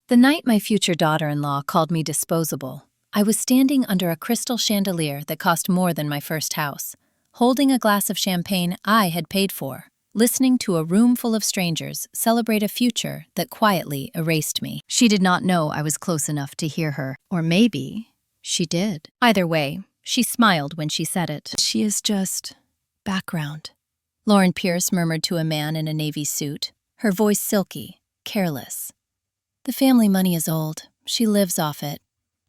The night my future daughter-in-law called me disposable, I was standing under a crystal chandelier that cost more than my first house, holding a glass of champagne I had paid for, listening to a room full of strangers celebrate a future that quietly erased me. She did not know I was close enough to hear her, or maybe she did. Either way, she smiled when she said it. She is just background, Lauren Pierce murmured to a man in a navy suit, her voice silky, careless. The family money is old. She lives off it.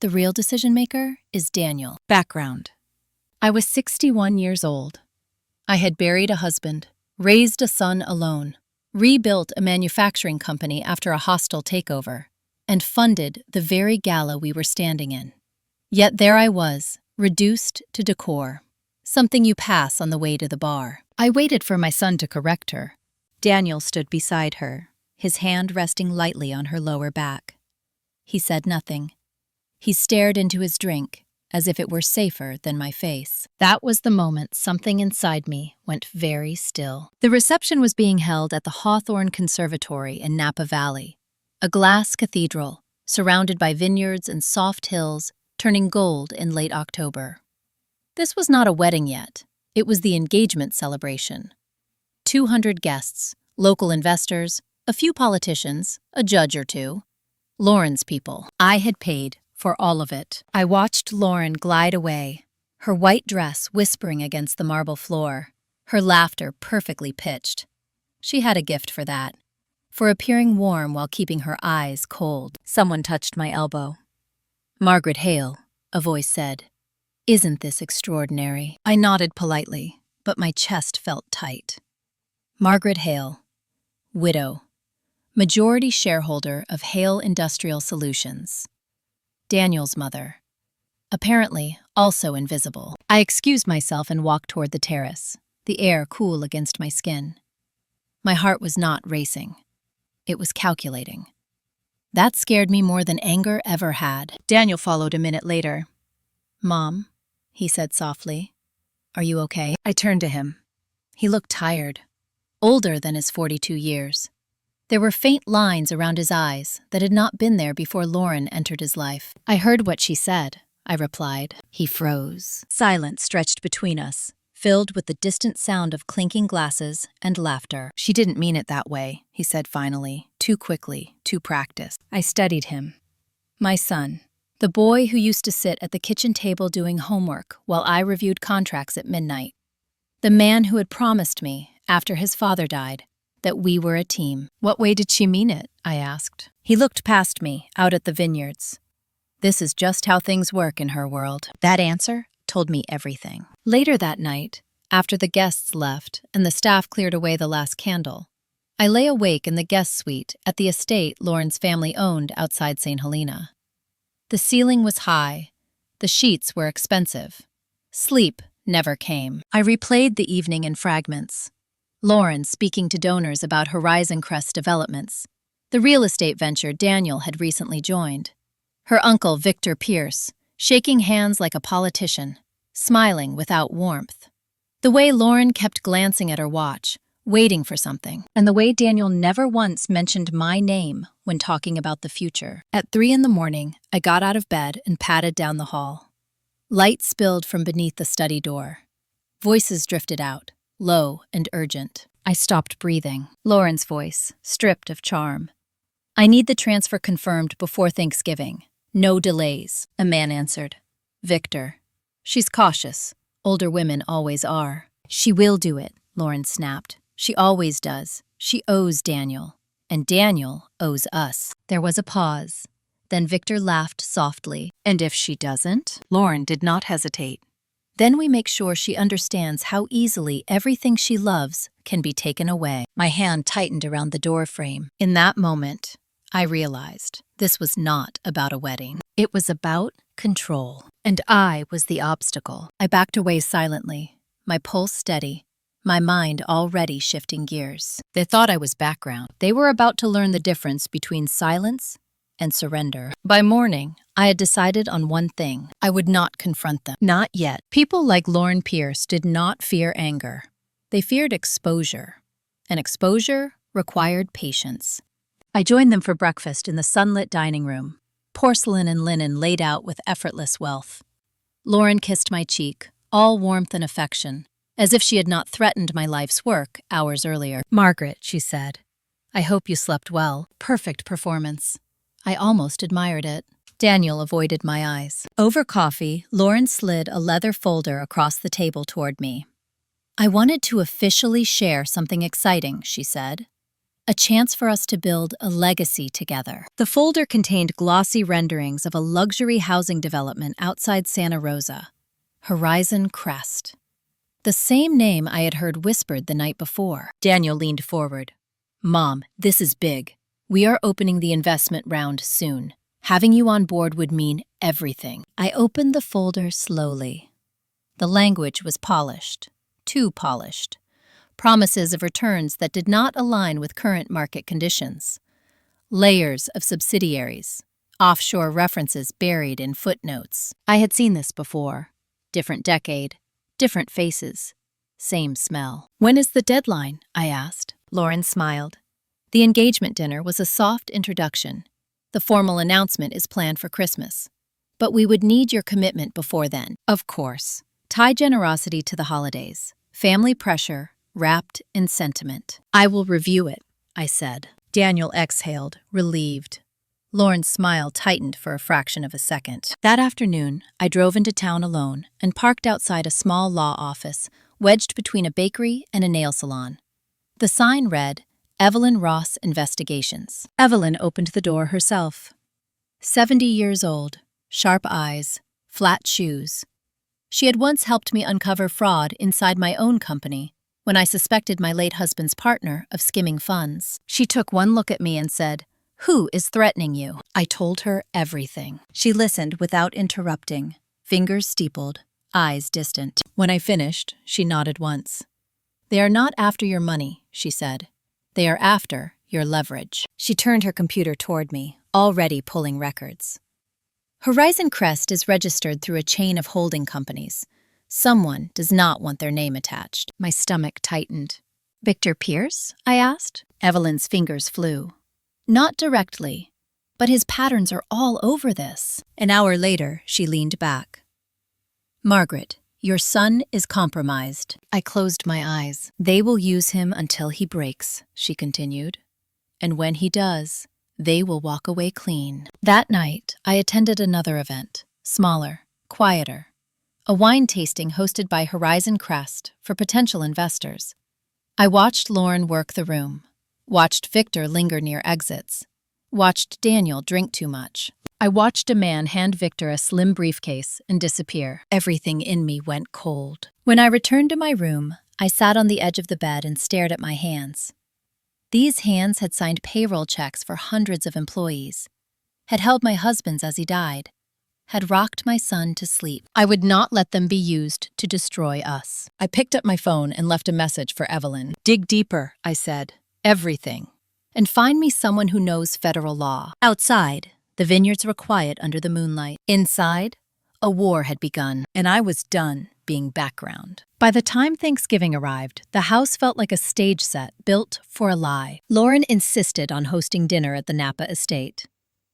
The real decision-maker is Daniel. Background. I was 61 years old. I had buried a husband, raised a son alone, rebuilt a manufacturing company after a hostile takeover, and funded the very gala we were standing in. Yet there I was, reduced to decor, something you pass on the way to the bar. I waited for my son to correct her. Daniel stood beside her, his hand resting lightly on her lower back. He said nothing. He stared into his drink, as if it were safer than my face. That was the moment something inside me went very still. The reception was being held at the Hawthorne Conservatory in Napa Valley, a glass cathedral surrounded by vineyards and soft hills turning gold in late October. This was not a wedding yet. It was the engagement celebration. 200 guests, local investors, a few politicians, a judge or two. Lauren's people. I had paid for all of it. I watched Lauren glide away, her white dress whispering against the marble floor, her laughter perfectly pitched. She had a gift for that, for appearing warm while keeping her eyes cold. Someone touched my elbow. "Margaret Hale," a voice said. "Isn't this extraordinary?" I nodded politely, but my chest felt tight. Margaret Hale, widow, majority shareholder of Hale Industrial Solutions. Daniel's mother. Apparently, also invisible. I excused myself and walked toward the terrace, the air cool against my skin. My heart was not racing. It was calculating. That scared me more than anger ever had. Daniel followed a minute later. "Mom," he said softly, "are you okay?" I turned to him. He looked tired, older than his 42 years. There were faint lines around his eyes that had not been there before Lauren entered his life. "I heard what she said," I replied. He froze. Silence stretched between us, filled with the distant sound of clinking glasses and laughter. "She didn't mean it that way," he said finally, too quickly, too practiced. I studied him. My son, the boy who used to sit at the kitchen table doing homework while I reviewed contracts at midnight. The man who had promised me, after his father died, that we were a team. "What way did she mean it?" I asked. He looked past me, out at the vineyards. "This is just how things work in her world." That answer told me everything. Later that night, after the guests left and the staff cleared away the last candle, I lay awake in the guest suite at the estate Lauren's family owned outside St. Helena. The ceiling was high. The sheets were expensive. Sleep never came. I replayed the evening in fragments. Lauren speaking to donors about Horizon Crest developments, the real estate venture Daniel had recently joined. Her uncle, Victor Pierce, shaking hands like a politician, smiling without warmth. The way Lauren kept glancing at her watch, waiting for something, and the way Daniel never once mentioned my name when talking about the future. At 3 a.m, I got out of bed and padded down the hall. Light spilled from beneath the study door. Voices drifted out, low and urgent. I stopped breathing. Lauren's voice, stripped of charm. "I need the transfer confirmed before Thanksgiving. No delays," a man answered. "Victor." "She's cautious. Older women always are." "She will do it," Lauren snapped. "She always does. She owes Daniel. And Daniel owes us." There was a pause. Then Victor laughed softly. "And if she doesn't?" Lauren did not hesitate. "Then we make sure she understands how easily everything she loves can be taken away." My hand tightened around the door frame. In that moment, I realized this was not about a wedding. It was about control. And I was the obstacle. I backed away silently, my pulse steady, my mind already shifting gears. They thought I was background. They were about to learn the difference between silence and surrender. By morning, I had decided on one thing. I would not confront them. Not yet. People like Lauren Pierce did not fear anger. They feared exposure. And exposure required patience. I joined them for breakfast in the sunlit dining room, porcelain and linen laid out with effortless wealth. Lauren kissed my cheek, all warmth and affection, as if she had not threatened my life's work hours earlier. "Margaret," she said, "I hope you slept well. Perfect performance." I almost admired it. Daniel avoided my eyes. Over coffee, Lauren slid a leather folder across the table toward me. "I wanted to officially share something exciting," she said. "A chance for us to build a legacy together." The folder contained glossy renderings of a luxury housing development outside Santa Rosa, Horizon Crest. The same name I had heard whispered the night before. Daniel leaned forward. "Mom, this is big. We are opening the investment round soon. Having you on board would mean everything." I opened the folder slowly. The language was polished, too polished. Promises of returns that did not align with current market conditions. Layers of subsidiaries, offshore references buried in footnotes. I had seen this before. Different decade, different faces, same smell. "When is the deadline?" I asked. Lauren smiled. "The engagement dinner was a soft introduction. The formal announcement is planned for Christmas. But we would need your commitment before then." Of course. Tie generosity to the holidays. Family pressure, wrapped in sentiment. "I will review it," I said. Daniel exhaled, relieved. Lauren's smile tightened for a fraction of a second. That afternoon, I drove into town alone and parked outside a small law office, wedged between a bakery and a nail salon. The sign read, "Evelyn Ross Investigations." Evelyn opened the door herself. 70 years old, sharp eyes, flat shoes. She had once helped me uncover fraud inside my own company when I suspected my late husband's partner of skimming funds. She took one look at me and said, "Who is threatening you?" I told her everything. She listened without interrupting, fingers steepled, eyes distant. When I finished, she nodded once. "They are not after your money," she said. "They are after your leverage." She turned her computer toward me, already pulling records. Horizon Crest is registered through a chain of holding companies. Someone does not want their name attached. My stomach tightened. "Victor Pierce?" I asked. Evelyn's fingers flew. "Not directly, but his patterns are all over this." An hour later, she leaned back. "Margaret, your son is compromised." I closed my eyes. "They will use him until he breaks," she continued. "And when he does, they will walk away clean." That night, I attended another event, smaller, quieter. A wine tasting hosted by Horizon Crest for potential investors. I watched Lauren work the room, watched Victor linger near exits, watched Daniel drink too much. I watched a man hand Victor a slim briefcase and disappear. Everything in me went cold. When I returned to my room, I sat on the edge of the bed and stared at my hands. These hands had signed payroll checks for hundreds of employees, had held my husband's as he died, had rocked my son to sleep. I would not let them be used to destroy us. I picked up my phone and left a message for Evelyn. "Dig deeper," I said. "Everything. And find me someone who knows federal law." Outside, the vineyards were quiet under the moonlight. Inside, a war had begun, and I was done being background. By the time Thanksgiving arrived, the house felt like a stage set built for a lie. Lauren insisted on hosting dinner at the Napa estate.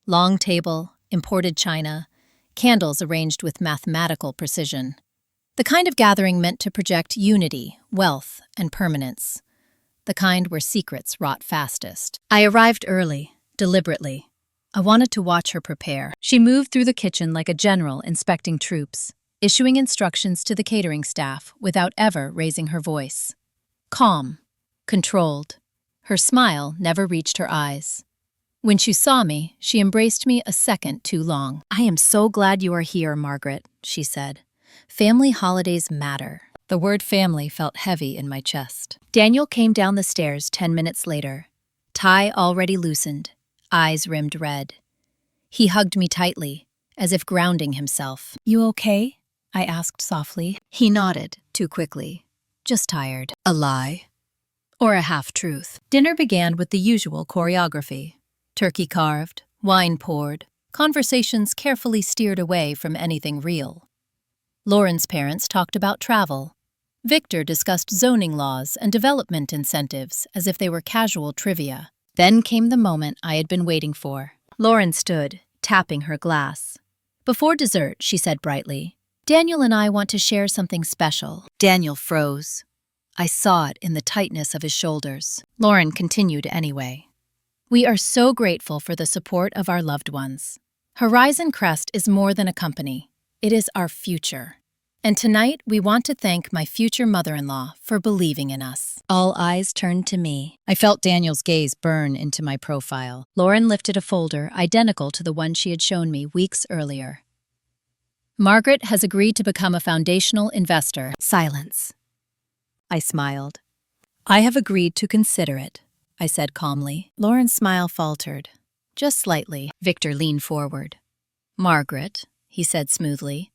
Long table, imported china, candles arranged with mathematical precision. The kind of gathering meant to project unity, wealth, and permanence. The kind where secrets rot fastest. I arrived early, deliberately. I wanted to watch her prepare. She moved through the kitchen like a general inspecting troops, issuing instructions to the catering staff without ever raising her voice. Calm, controlled. Her smile never reached her eyes. When she saw me, she embraced me a second too long. "I am so glad you are here, Margaret," she said. "Family holidays matter." The word family felt heavy in my chest. Daniel came down the stairs 10 minutes later, tie already loosened, eyes rimmed red. He hugged me tightly, as if grounding himself. "You okay?" I asked softly. He nodded, too quickly. "Just tired." A lie? Or a half-truth? Dinner began with the usual choreography. Turkey carved, wine poured, conversations carefully steered away from anything real. Lauren's parents talked about travel. Victor discussed zoning laws and development incentives as if they were casual trivia. Then came the moment I had been waiting for. Lauren stood, tapping her glass. Before dessert, she said brightly, "Daniel and I want to share something special." Daniel froze. I saw it in the tightness of his shoulders. Lauren continued anyway. "We are so grateful for the support of our loved ones. Horizon Crest is more than a company. It is our future. And tonight, we want to thank my future mother-in-law for believing in us." All eyes turned to me. I felt Daniel's gaze burn into my profile. Lauren lifted a folder identical to the one she had shown me weeks earlier. "Margaret has agreed to become a foundational investor." Silence. I smiled. "I have agreed to consider it," I said calmly. Lauren's smile faltered, just slightly. Victor leaned forward. "Margaret," he said smoothly,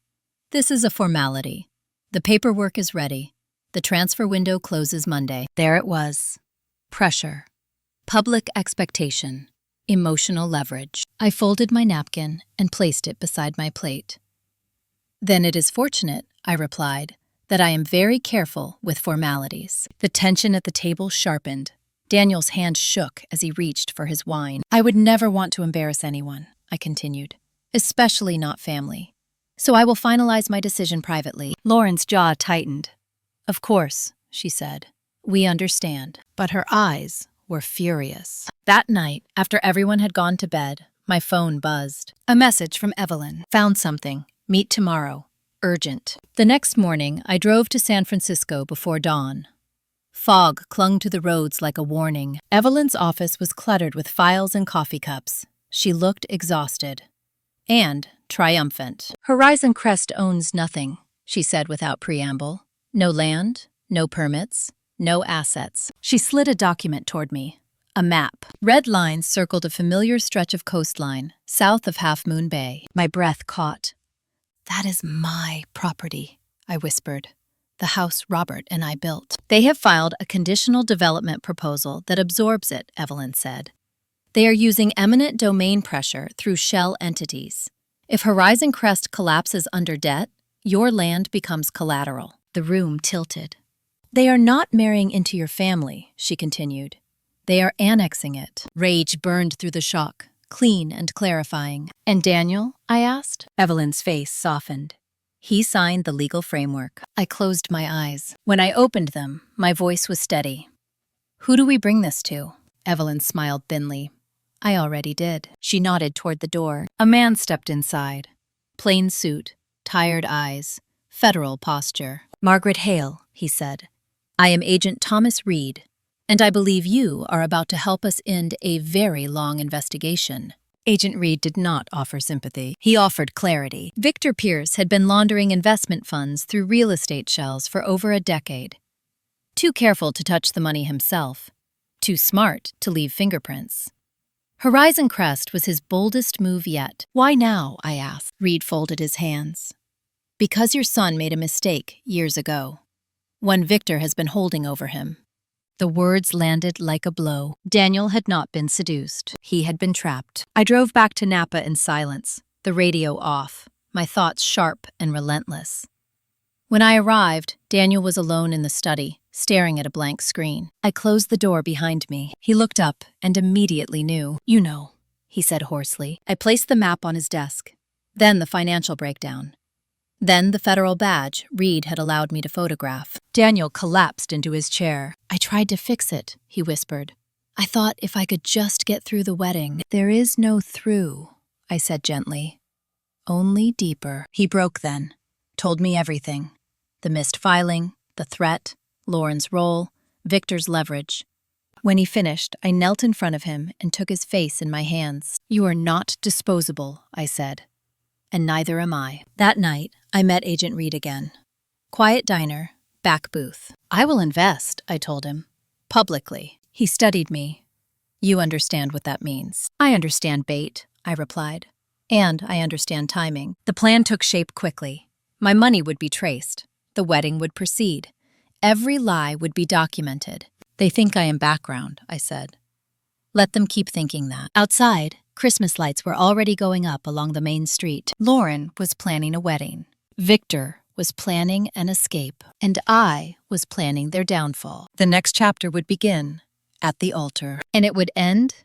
"this is a formality. The paperwork is ready. The transfer window closes Monday." There it was. Pressure. Public expectation. Emotional leverage. I folded my napkin and placed it beside my plate. "Then it is fortunate," I replied, "that I am very careful with formalities." The tension at the table sharpened. Daniel's hand shook as he reached for his wine. "I would never want to embarrass anyone," I continued, "especially not family. So I will finalize my decision privately." Lauren's jaw tightened. "Of course," she said. "We understand." But her eyes were furious. That night, after everyone had gone to bed, my phone buzzed. A message from Evelyn. "Found something. Meet tomorrow. Urgent." The next morning, I drove to San Francisco before dawn. Fog clung to the roads like a warning. Evelyn's office was cluttered with files and coffee cups. She looked exhausted. And triumphant. "Horizon Crest owns nothing," she said without preamble. "No land, no permits, no assets." She slid a document toward me. A map. Red lines circled a familiar stretch of coastline, south of Half Moon Bay. My breath caught. "That is my property," I whispered. "The house Robert and I built." "They have filed a conditional development proposal that absorbs it," Evelyn said. "They are using eminent domain pressure through shell entities. If Horizon Crest collapses under debt, your land becomes collateral." The room tilted. "They are not marrying into your family," she continued. "They are annexing it." Rage burned through the shock, clean and clarifying. "And Daniel?" I asked. Evelyn's face softened. "He signed the legal framework." I closed my eyes. When I opened them, my voice was steady. "Who do we bring this to?" Evelyn smiled thinly. "I already did." She nodded toward the door. A man stepped inside. Plain suit, tired eyes, federal posture. "Margaret Hale," he said. "I am Agent Thomas Reed, and I believe you are about to help us end a very long investigation." Agent Reed did not offer sympathy. He offered clarity. Victor Pierce had been laundering investment funds through real estate shells for over a decade. Too careful to touch the money himself. Too smart to leave fingerprints. Horizon Crest was his boldest move yet. "Why now?" I asked. Reed folded his hands. "Because your son made a mistake years ago. One Victor has been holding over him." The words landed like a blow. Daniel had not been seduced. He had been trapped. I drove back to Napa in silence, the radio off, my thoughts sharp and relentless. When I arrived, Daniel was alone in the study, staring at a blank screen. I closed the door behind me. He looked up and immediately knew. "You know," he said hoarsely. I placed the map on his desk. Then the financial breakdown. Then the federal badge Reed had allowed me to photograph. Daniel collapsed into his chair. "I tried to fix it," he whispered. "I thought if I could just get through the wedding." "There is no through," I said gently. "Only deeper." He broke then. Told me everything. The missed filing, the threat, Lauren's role, Victor's leverage. When he finished, I knelt in front of him and took his face in my hands. "You are not disposable," I said. "And neither am I." That night, I met Agent Reed again. Quiet diner, back booth. "I will invest," I told him. Publicly. He studied me. "You understand what that means." "I understand bait," I replied. "And I understand timing." The plan took shape quickly. My money would be traced. The wedding would proceed. Every lie would be documented. "They think I am background," I said. "Let them keep thinking that." Outside, Christmas lights were already going up along the main street. Lauren was planning a wedding. Victor was planning an escape. And I was planning their downfall. The next chapter would begin, at the altar, and it would end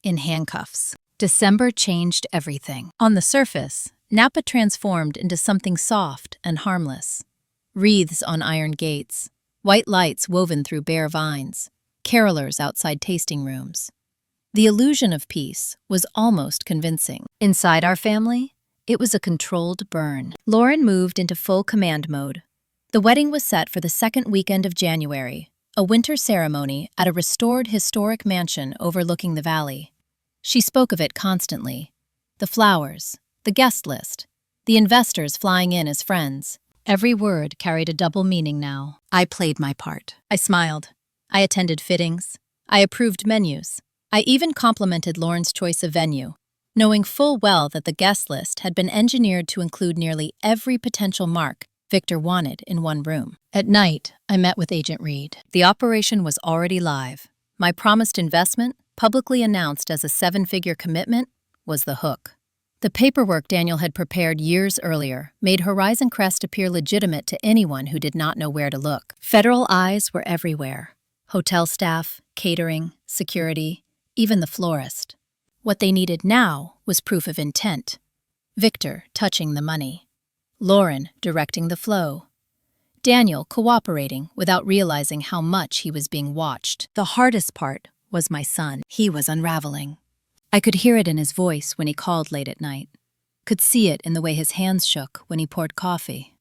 in handcuffs. December changed everything. On the surface, Napa transformed into something soft and harmless. Wreaths on iron gates, white lights woven through bare vines, carolers outside tasting rooms. The illusion of peace was almost convincing. Inside our family, it was a controlled burn. Lauren moved into full command mode. The wedding was set for the second weekend of January, a winter ceremony at a restored historic mansion overlooking the valley. She spoke of it constantly. The flowers, the guest list, the investors flying in as friends. Every word carried a double meaning now. I played my part. I smiled. I attended fittings. I approved menus. I even complimented Lauren's choice of venue, knowing full well that the guest list had been engineered to include nearly every potential mark Victor wanted in one room. At night, I met with Agent Reed. The operation was already live. My promised investment, publicly announced as a 7-figure commitment, was the hook. The paperwork Daniel had prepared years earlier made Horizon Crest appear legitimate to anyone who did not know where to look. Federal eyes were everywhere. Hotel staff, catering, security, even the florist. What they needed now was proof of intent. Victor touching the money. Lauren directing the flow. Daniel cooperating without realizing how much he was being watched. The hardest part was my son. He was unraveling. I could hear it in his voice when he called late at night. Could see it in the way his hands shook when he poured coffee.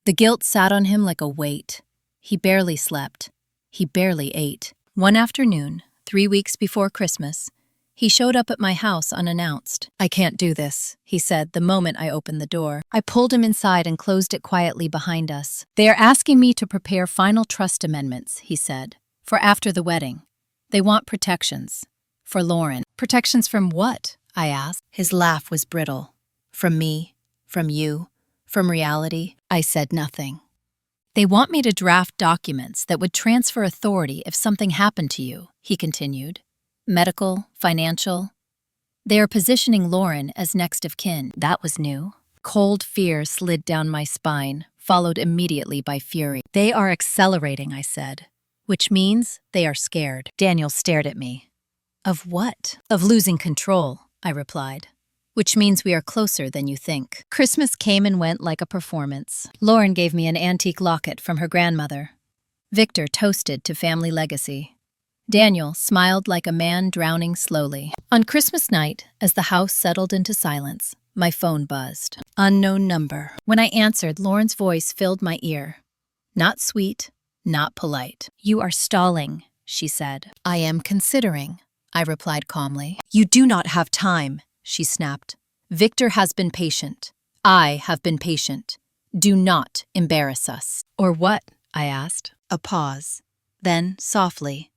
The guilt sat on him like a weight. He barely slept. He barely ate. One afternoon, 3 weeks before Christmas, he showed up at my house unannounced. "I can't do this," he said the moment I opened the door. I pulled him inside and closed it quietly behind us. "They are asking me to prepare final trust amendments," he said, "for after the wedding. They want protections. For Lauren." "Protections from what?" I asked. His laugh was brittle. "From me, from you, from reality." I said nothing. "They want me to draft documents that would transfer authority if something happened to you," he continued. "Medical, financial. They are positioning Lauren as next of kin." That was new. Cold fear slid down my spine, followed immediately by fury. "They are accelerating," I said, "which means they are scared." Daniel stared at me. "Of what?" "Of losing control," I replied. "Which means we are closer than you think." Christmas came and went like a performance. Lauren gave me an antique locket from her grandmother. Victor toasted to family legacy. Daniel smiled like a man drowning slowly. On Christmas night, as the house settled into silence, my phone buzzed. Unknown number. When I answered, Lauren's voice filled my ear. Not sweet, not polite. "You are stalling," she said. "I am considering," I replied calmly. "You do not have time," she snapped. "Victor has been patient. I have been patient. Do not embarrass us." "Or what?" I asked. A pause. Then, softly,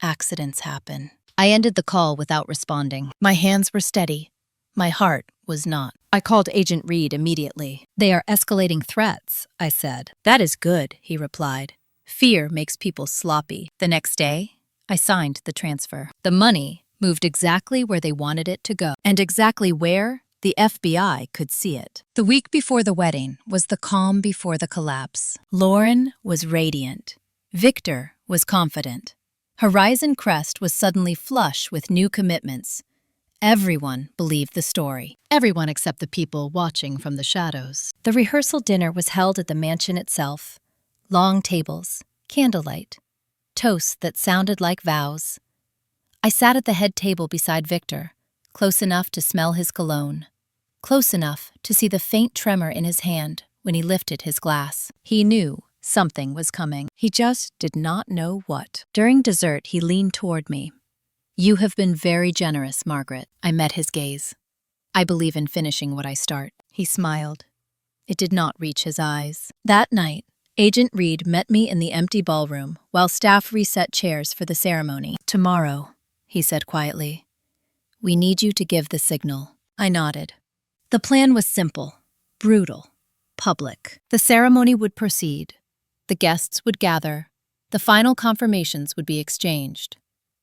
"Accidents happen." I ended the call without responding. My hands were steady. My heart was not. I called Agent Reed immediately. "They are escalating threats," I said. "That is good," he replied. "Fear makes people sloppy." The next day, I signed the transfer. The money moved exactly where they wanted it to go, and exactly where the FBI could see it. The week before the wedding was the calm before the collapse. Lauren was radiant. Victor was confident. Horizon Crest was suddenly flush with new commitments. Everyone believed the story. Everyone except the people watching from the shadows. The rehearsal dinner was held at the mansion itself. Long tables, candlelight, toasts that sounded like vows. I sat at the head table beside Victor, close enough to smell his cologne, close enough to see the faint tremor in his hand when he lifted his glass. He knew something was coming. He just did not know what. During dessert, he leaned toward me. "You have been very generous, Margaret." I met his gaze. "I believe in finishing what I start." He smiled. It did not reach his eyes. That night, Agent Reed met me in the empty ballroom while staff reset chairs for the ceremony. "Tomorrow," he said quietly, "we need you to give the signal." I nodded. The plan was simple, brutal, public. The ceremony would proceed. The guests would gather. The final confirmations would be exchanged.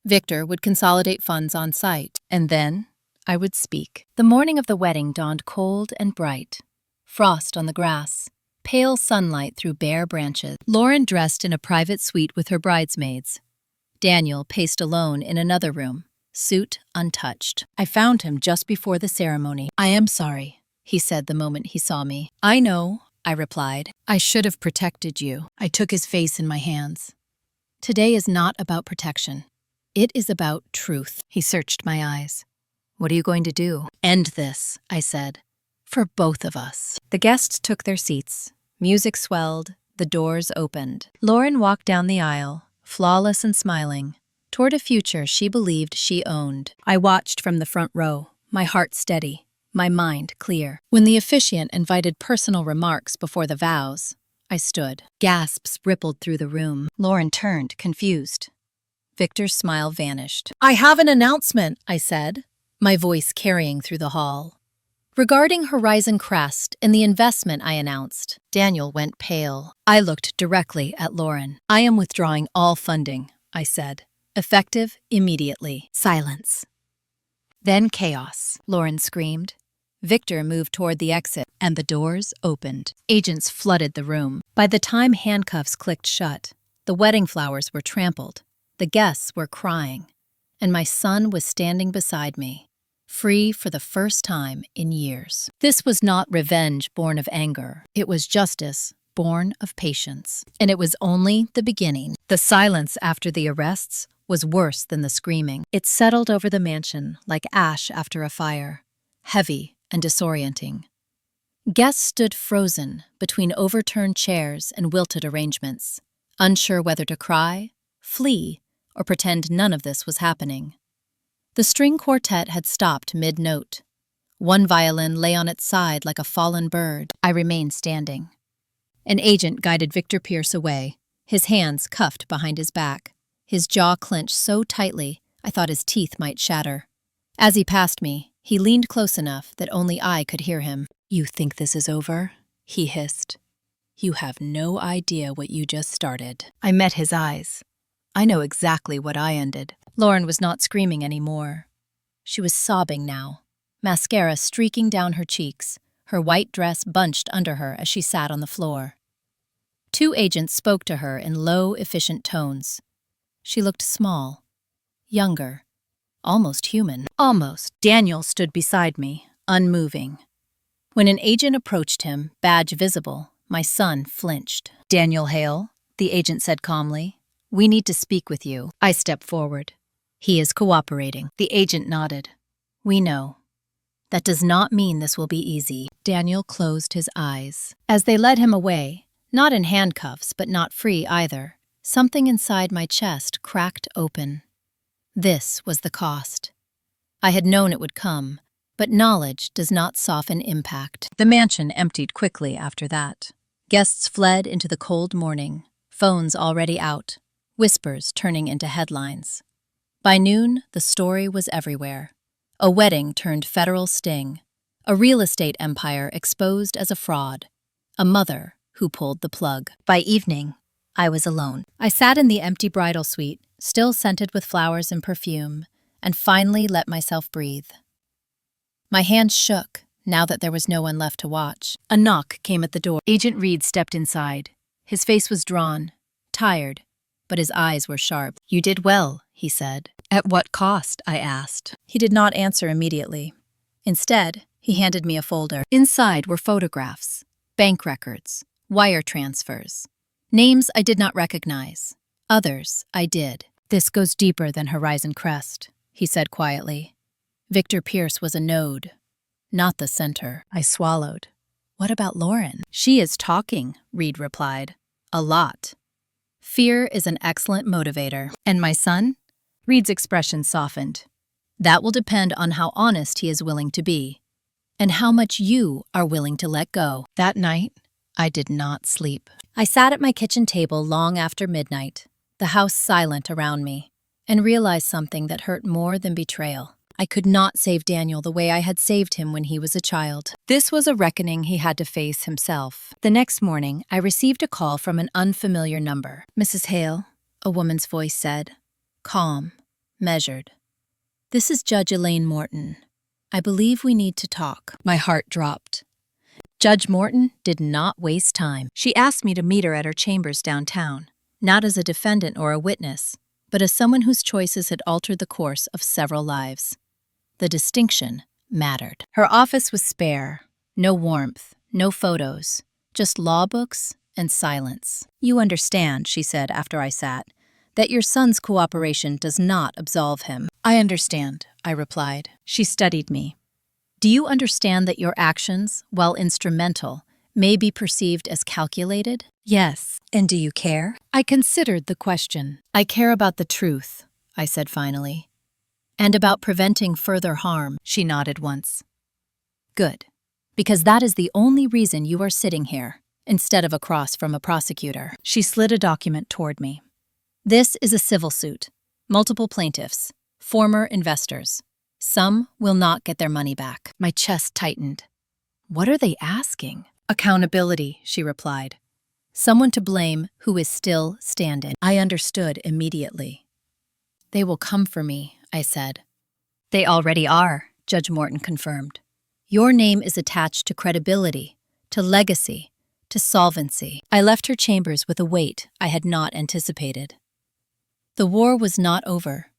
Victor would consolidate funds on site, and then I would speak. The morning of the wedding dawned cold and bright. Frost on the grass, pale sunlight through bare branches. Lauren dressed in a private suite with her bridesmaids. Daniel paced alone in another room, suit untouched. I found him just before the ceremony. "I am sorry," he said the moment he saw me. "I know," I replied. "I should have protected you." I took his face in my hands. "Today is not about protection. It is about truth." He searched my eyes. "What are you going to do?" "End this," I said. "For both of us." The guests took their seats. Music swelled. The doors opened. Lauren walked down the aisle, flawless and smiling, toward a future she believed she owned. I watched from the front row, my heart steady, my mind clear. When the officiant invited personal remarks before the vows, I stood. Gasps rippled through the room. Lauren turned, confused. Victor's smile vanished. "I have an announcement," I said, my voice carrying through the hall. "Regarding Horizon Crest and the investment I announced." Daniel went pale. I looked directly at Lauren. "I am withdrawing all funding," I said. "Effective immediately." Silence. Then chaos. Lauren screamed. Victor moved toward the exit, and the doors opened. Agents flooded the room. By the time handcuffs clicked shut, the wedding flowers were trampled, the guests were crying, and my son was standing beside me, free for the first time in years. This was not revenge born of anger. It was justice born of patience. And it was only the beginning. The silence after the arrests was worse than the screaming. It settled over the mansion like ash after a fire, heavy and disorienting. Guests stood frozen between overturned chairs and wilted arrangements, unsure whether to cry, flee, or pretend none of this was happening. The string quartet had stopped mid-note. One violin lay on its side like a fallen bird. I remained standing. An agent guided Victor Pierce away, his hands cuffed behind his back, his jaw clenched so tightly I thought his teeth might shatter. As he passed me, he leaned close enough that only I could hear him. "You think this is over?" he hissed. "You have no idea what you just started." I met his eyes. I know exactly what I ended. Lauren was not screaming anymore. She was sobbing now, mascara streaking down her cheeks, her white dress bunched under her as she sat on the floor. Two agents spoke to her in low, efficient tones. She looked small, younger, almost human. Almost. Daniel stood beside me, unmoving. When an agent approached him, badge visible, my son flinched. "Daniel Hale," the agent said calmly, "we need to speak with you." I stepped forward. "He is cooperating." The agent nodded. "We know. That does not mean this will be easy." Daniel closed his eyes. As they led him away, not in handcuffs but not free either, something inside my chest cracked open. This was the cost. I had known it would come, but knowledge does not soften impact. The mansion emptied quickly after that. Guests fled into the cold morning, phones already out, whispers turning into headlines. By noon, the story was everywhere. A wedding turned federal sting, a real estate empire exposed as a fraud, a mother who pulled the plug. By evening, I was alone. I sat in the empty bridal suite, still scented with flowers and perfume, and finally let myself breathe. My hands shook, now that there was no one left to watch. A knock came at the door. Agent Reed stepped inside. His face was drawn, tired, but his eyes were sharp. "You did well," he said. "At what cost?" I asked. He did not answer immediately. Instead, he handed me a folder. Inside were photographs, bank records, wire transfers, names I did not recognize. Others I did. "This goes deeper than Horizon Crest," he said quietly. Victor Pierce was a node, not the center. I swallowed. "What about Lauren?" "She is talking," Reed replied. "A lot. Fear is an excellent motivator." "And my son?" Reed's expression softened. "That will depend on how honest he is willing to be, and how much you are willing to let go." That night, I did not sleep. I sat at my kitchen table long after midnight, the house silent around me, and realized something that hurt more than betrayal. I could not save Daniel the way I had saved him when he was a child. This was a reckoning he had to face himself. The next morning, I received a call from an unfamiliar number. "Mrs. Hale," a woman's voice said, calm, measured. "This is Judge Elaine Morton. I believe we need to talk." My heart dropped. Judge Morton did not waste time. She asked me to meet her at her chambers downtown, not as a defendant or a witness, but as someone whose choices had altered the course of several lives. The distinction mattered. Her office was spare. No warmth, no photos, just law books and silence. "You understand," she said after I sat, "that your son's cooperation does not absolve him." "I understand," I replied. She studied me. "Do you understand that your actions, while instrumental, may be perceived as calculated?" "Yes." "And do you care?" I considered the question. "I care about the truth," I said finally. "And about preventing further harm." She nodded once. "Good. Because that is the only reason you are sitting here, instead of across from a prosecutor." She slid a document toward me. "This is a civil suit. Multiple plaintiffs. Former investors. Some will not get their money back." My chest tightened. "What are they asking?" "Accountability," she replied. "Someone to blame who is still standing." I understood immediately. "They will come for me," I said. "They already are," Judge Morton confirmed. "Your name is attached to credibility, to legacy, to solvency." I left her chambers with a weight I had not anticipated. The war was not over.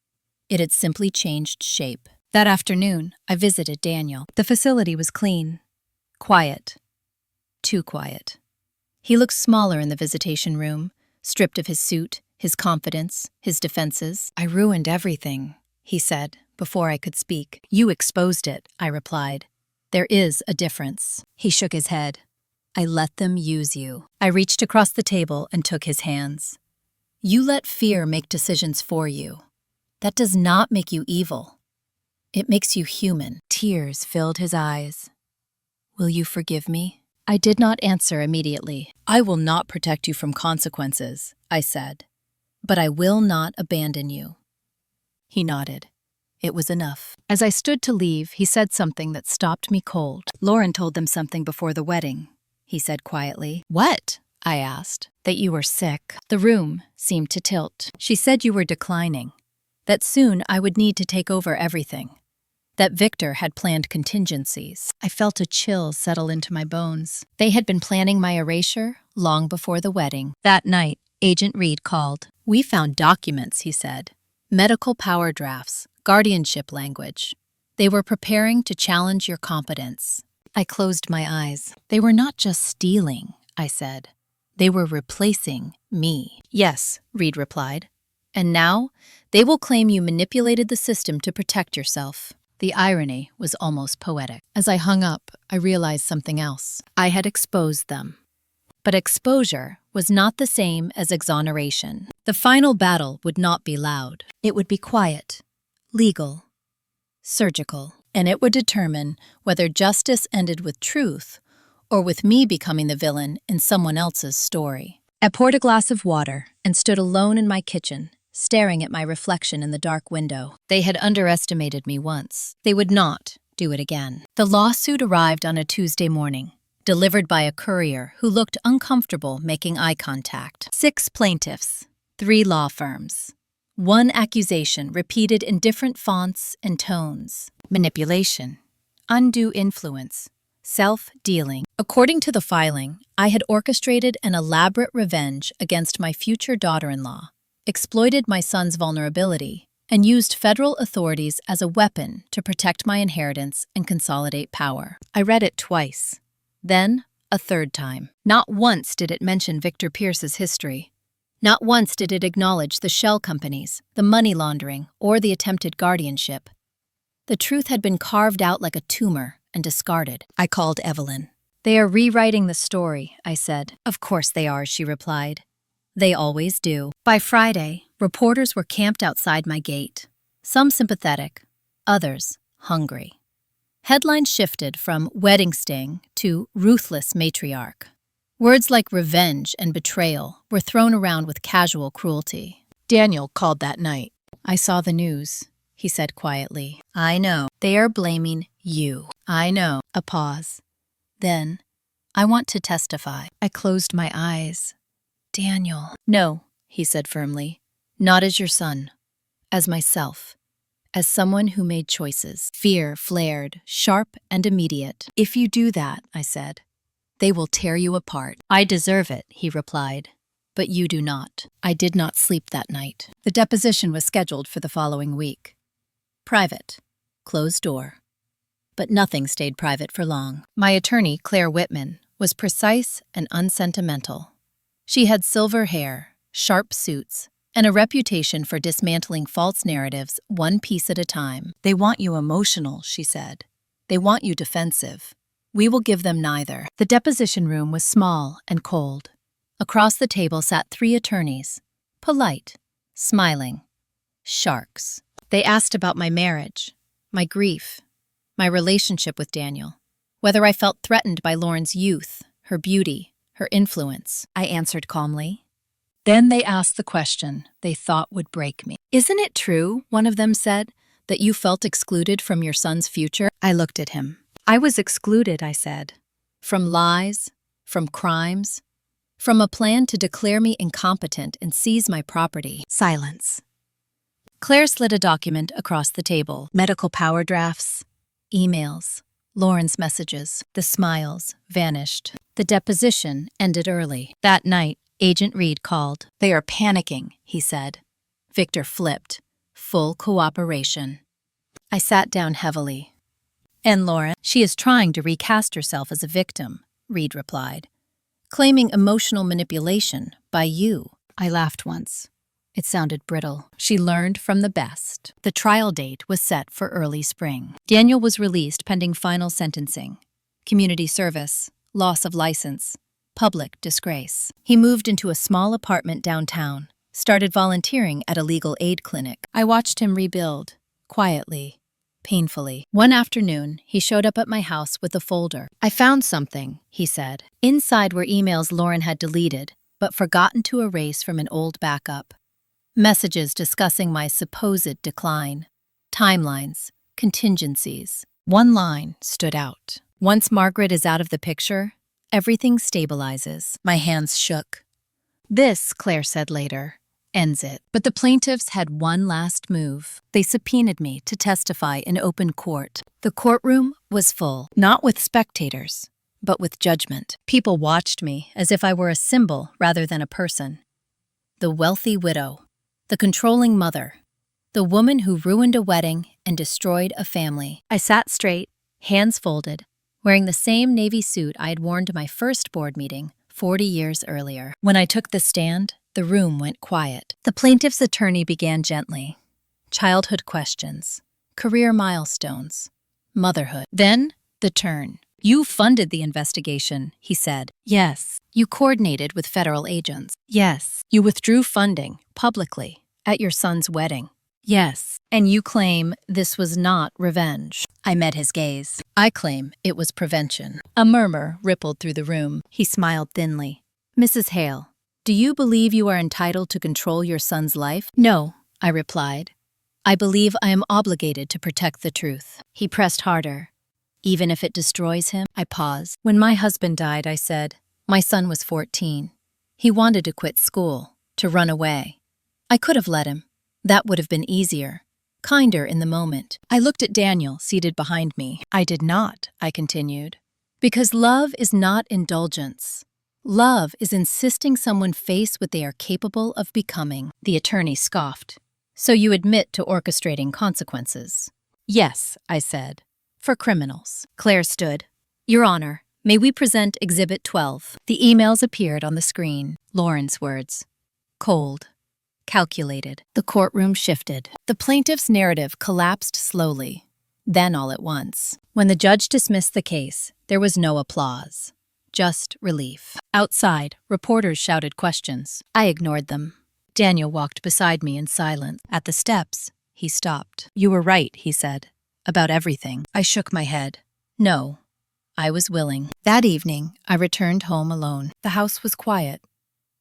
It had simply changed shape. That afternoon, I visited Daniel. The facility was clean. Quiet. Too quiet. He looked smaller in the visitation room, stripped of his suit, his confidence, his defenses. "I ruined everything," he said, before I could speak. "You exposed it," I replied. "There is a difference." He shook his head. "I let them use you." I reached across the table and took his hands. "You let fear make decisions for you. That does not make you evil. It makes you human." Tears filled his eyes. "Will you forgive me?" I did not answer immediately. "I will not protect you from consequences," I said. "But I will not abandon you." He nodded. It was enough. As I stood to leave, he said something that stopped me cold. "Lauren told them something before the wedding," he said quietly. "What?" I asked. "That you were sick." The room seemed to tilt. "She said you were declining. That soon I would need to take over everything. That Victor had planned contingencies." I felt a chill settle into my bones. They had been planning my erasure long before the wedding. That night, Agent Reed called. "We found documents," he said. "Medical power drafts, guardianship language. They were preparing to challenge your competence." I closed my eyes. "They were not just stealing," I said. "They were replacing me." "Yes," Reed replied. "And now, they will claim you manipulated the system to protect yourself." The irony was almost poetic. As I hung up, I realized something else. I had exposed them. But exposure was not the same as exoneration. The final battle would not be loud. It would be quiet, legal, surgical, and it would determine whether justice ended with truth or with me becoming the villain in someone else's story. I poured a glass of water and stood alone in my kitchen, staring at my reflection in the dark window. They had underestimated me once. They would not do it again. The lawsuit arrived on a Tuesday morning, delivered by a courier who looked uncomfortable making eye contact. 6 plaintiffs, 3 law firms. 1 accusation repeated in different fonts and tones. Manipulation, undue influence, self-dealing. According to the filing, I had orchestrated an elaborate revenge against my future daughter-in-law, exploited my son's vulnerability, and used federal authorities as a weapon to protect my inheritance and consolidate power. I read it twice, then a third time. Not once did it mention Victor Pierce's history. Not once did it acknowledge the shell companies, the money laundering, or the attempted guardianship. The truth had been carved out like a tumor and discarded. I called Evelyn. "They are rewriting the story," I said. "Of course they are," she replied. "They always do." By Friday, reporters were camped outside my gate, some sympathetic, others hungry. Headlines shifted from wedding sting to ruthless matriarch. Words like revenge and betrayal were thrown around with casual cruelty. Daniel called that night. "I saw the news," he said quietly. "I know. They are blaming you." "I know." A pause. Then, "I want to testify." I closed my eyes. "Daniel." "No," he said firmly. "Not as your son. As myself. As someone who made choices." Fear flared, sharp and immediate. "If you do that," I said, "they will tear you apart." "I deserve it," he replied. but you do not. I did not sleep that night. The deposition was scheduled for the following week. Private. Closed door. But nothing stayed private for long. My attorney, Claire Whitman, was precise and unsentimental. She had silver hair, sharp suits, and a reputation for dismantling false narratives one piece at a time. They want you emotional, she said. They want you defensive. We will give them neither. The deposition room was small and cold. Across the table sat 3 attorneys, polite, smiling. Sharks. They asked about my marriage, my grief, my relationship with Daniel, whether I felt threatened by Lauren's youth, her beauty, her influence. I answered calmly. Then they asked the question they thought would break me. Isn't it true, one of them said, that you felt excluded from your son's future? I looked at him. I was excluded, I said. From lies, from crimes, from a plan to declare me incompetent and seize my property. Silence. Claire slid a document across the table. Medical power drafts, emails, Lauren's messages. The smiles vanished. The deposition ended early. That night, Agent Reed called. They are panicking, he said. Victor flipped. Full cooperation. I sat down heavily. And Lauren, she is trying to recast herself as a victim, Reed replied, claiming emotional manipulation by you. I laughed once. It sounded brittle. She learned from the best. The trial date was set for early spring. Daniel was released pending final sentencing. Community service, loss of license, public disgrace. He moved into a small apartment downtown, started volunteering at a legal aid clinic. I watched him rebuild, quietly, painfully. One afternoon, he showed up at my house with a folder. I found something, he said. Inside were emails Lauren had deleted, but forgotten to erase from an old backup. Messages discussing my supposed decline. Timelines, contingencies. One line stood out. Once Margaret is out of the picture, everything stabilizes. My hands shook. This, Claire said later, ends it. But the plaintiffs had one last move. They subpoenaed me to testify in open court. The courtroom was full, not with spectators, but with judgment. People watched me as if I were a symbol rather than a person. The wealthy widow, the controlling mother, the woman who ruined a wedding and destroyed a family. I sat straight, hands folded, wearing the same navy suit I had worn to my first board meeting 40 years earlier. When I took the stand, the room went quiet. The plaintiff's attorney began gently. Childhood questions, career milestones, motherhood. Then, the turn. You funded the investigation, he said. Yes. You coordinated with federal agents. Yes. You withdrew funding, publicly, at your son's wedding. Yes. And you claim this was not revenge. I met his gaze. I claim it was prevention. A murmur rippled through the room. He smiled thinly. Mrs. Hale, do you believe you are entitled to control your son's life? No, I replied. I believe I am obligated to protect the truth. He pressed harder. Even if it destroys him? I paused. When my husband died, I said, my son was 14. He wanted to quit school, to run away. I could have let him. That would have been easier, kinder in the moment. I looked at Daniel, seated behind me. I did not, I continued. Because love is not indulgence. Love is insisting someone face what they are capable of becoming. The attorney scoffed. So you admit to orchestrating consequences? Yes, I said. For criminals. Claire stood. Your Honor, may we present Exhibit 12? The emails appeared on the screen. Lauren's words. Cold. Calculated. The courtroom shifted. The plaintiff's narrative collapsed slowly, then all at once. When the judge dismissed the case, there was no applause. Just relief. Outside, reporters shouted questions. I ignored them. Daniel walked beside me in silence. At the steps, he stopped. You were right, he said. About everything. I shook my head. No, I was willing. That evening, I returned home alone. The house was quiet,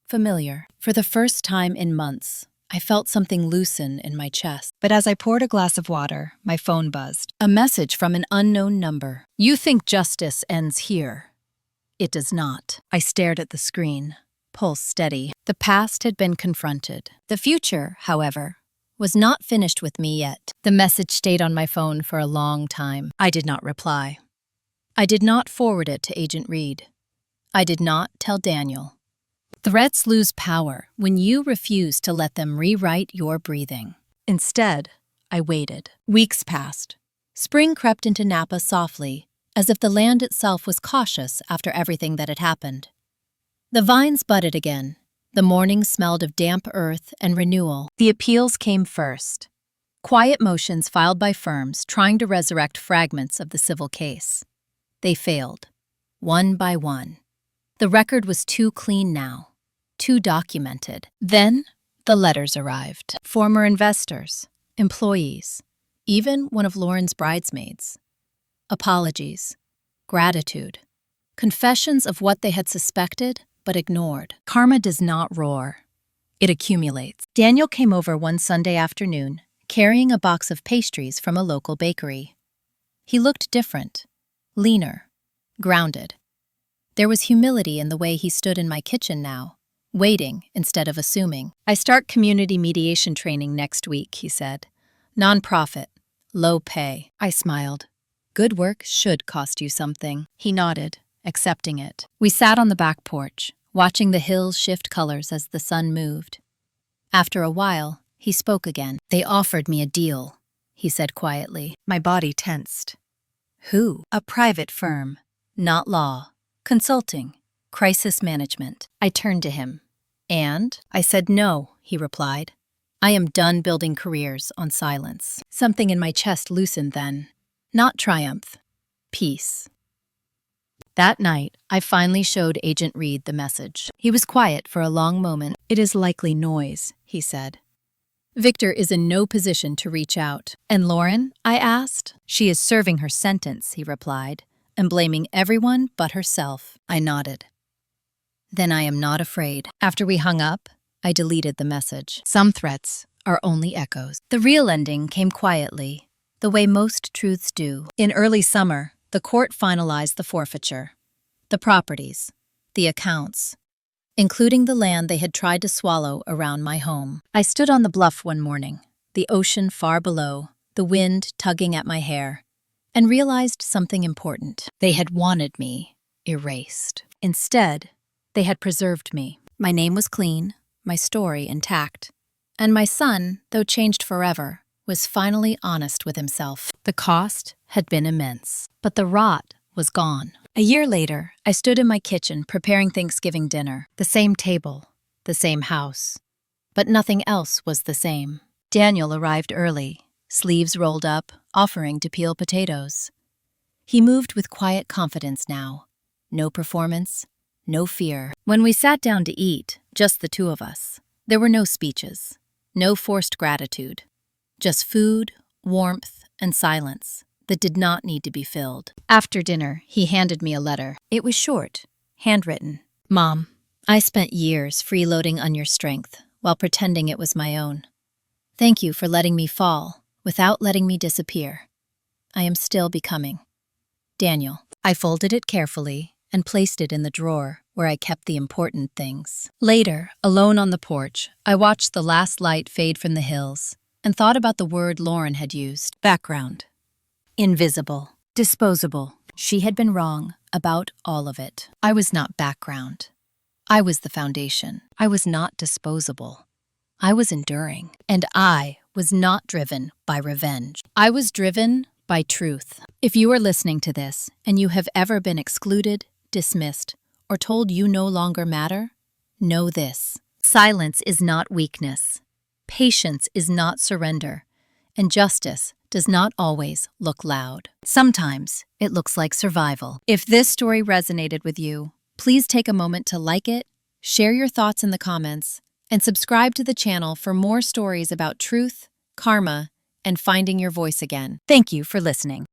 familiar. For the first time in months, I felt something loosen in my chest. But as I poured a glass of water, my phone buzzed. A message from an unknown number. You think justice ends here. It does not. I stared at the screen, pulse steady. The past had been confronted. The future, however, was not finished with me yet. The message stayed on my phone for a long time. I did not reply. I did not forward it to Agent Reed. I did not tell Daniel. Threats lose power when you refuse to let them rewrite your breathing. Instead, I waited. Weeks passed. Spring crept into Napa softly, as if the land itself was cautious after everything that had happened. The vines budded again. The mornings smelled of damp earth and renewal. The appeals came first. Quiet motions filed by firms trying to resurrect fragments of the civil case. They failed, one by one. The record was too clean now, too documented. Then, the letters arrived. Former investors, employees, even one of Lauren's bridesmaids. Apologies, gratitude, confessions of what they had suspected but ignored. Karma does not roar. It accumulates. Daniel came over one Sunday afternoon, carrying a box of pastries from a local bakery. He looked different, leaner, grounded. There was humility in the way he stood in my kitchen now, waiting instead of assuming. "I start community mediation training next week," he said. "Nonprofit, low pay." I smiled. "Good work should cost you something." He nodded, accepting it. We sat on the back porch, watching the hills shift colors as the sun moved. After a while, he spoke again. "They offered me a deal," he said quietly. My body tensed. "Who?" "A private firm. Not law. Consulting. Crisis management." I turned to him. "And?" I said no, he replied. "I am done building careers on silence." Something in my chest loosened then. Not triumph. Peace. That night, I finally showed Agent Reed the message. He was quiet for a long moment. "It is likely noise," he said. "Victor is in no position to reach out." "And Lauren?" I asked. "She is serving her sentence," he replied, "and blaming everyone but herself." I nodded. "Then I am not afraid." After we hung up, I deleted the message. Some threats are only echoes. The real ending came quietly, the way most truths do. In early summer, the court finalized the forfeiture. The properties, the accounts, including the land they had tried to swallow around my home. I stood on the bluff one morning, the ocean far below, the wind tugging at my hair, and realized something important. They had wanted me erased. Instead, they had preserved me. My name was clean, my story intact, and my son, though changed forever, was finally honest with himself. The cost had been immense, but the rot was gone. A year later, I stood in my kitchen preparing Thanksgiving dinner. The same table, the same house, but nothing else was the same. Daniel arrived early, sleeves rolled up, offering to peel potatoes. He moved with quiet confidence now. No performance, no fear. When we sat down to eat, just the two of us, there were no speeches, no forced gratitude, just food, warmth, and silence that did not need to be filled. After dinner, he handed me a letter. It was short, handwritten. "Mom, I spent years freeloading on your strength while pretending it was my own. Thank you for letting me fall without letting me disappear. I am still becoming. Daniel." I folded it carefully and placed it in the drawer where I kept the important things. Later, alone on the porch, I watched the last light fade from the hills and thought about the word Lauren had used. Background. Invisible. Disposable. She had been wrong about all of it. I was not background. I was the foundation. I was not disposable. I was enduring. And I was not driven by revenge. I was driven by truth. If you are listening to this and you have ever been excluded, dismissed, or told you no longer matter, know this. Silence is not weakness. Patience is not surrender. And justice does not always look loud. Sometimes it looks like survival. If this story resonated with you, please take a moment to like it, share your thoughts in the comments, and subscribe to the channel for more stories about truth, karma, and finding your voice again. Thank you for listening.